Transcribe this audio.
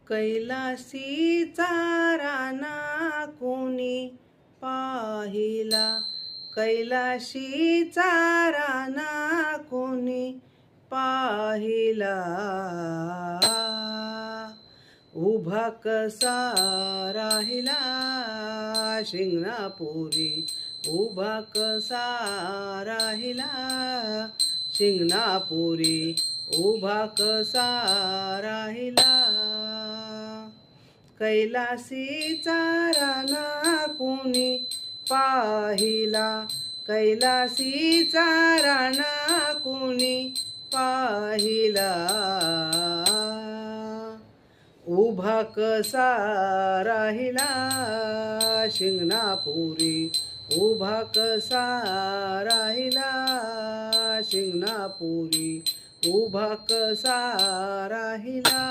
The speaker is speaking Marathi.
कैलासीचा राना कोणी पाहिला, कैलाशीचा राना कोणी पाहिला. उभा कसा राहिला शिंगणापुरी, उभा कसा राहिला शिंगणापुरी, उभा कसा राहिला. कैलासीचा राना कोणी पाहिला, कैलासीचा राना कोणी पाहिला. उभा कसा राहिला शिंगणापुरी, उभा कसा राहिला शिंगणापुरी, उभा कसा राहिला.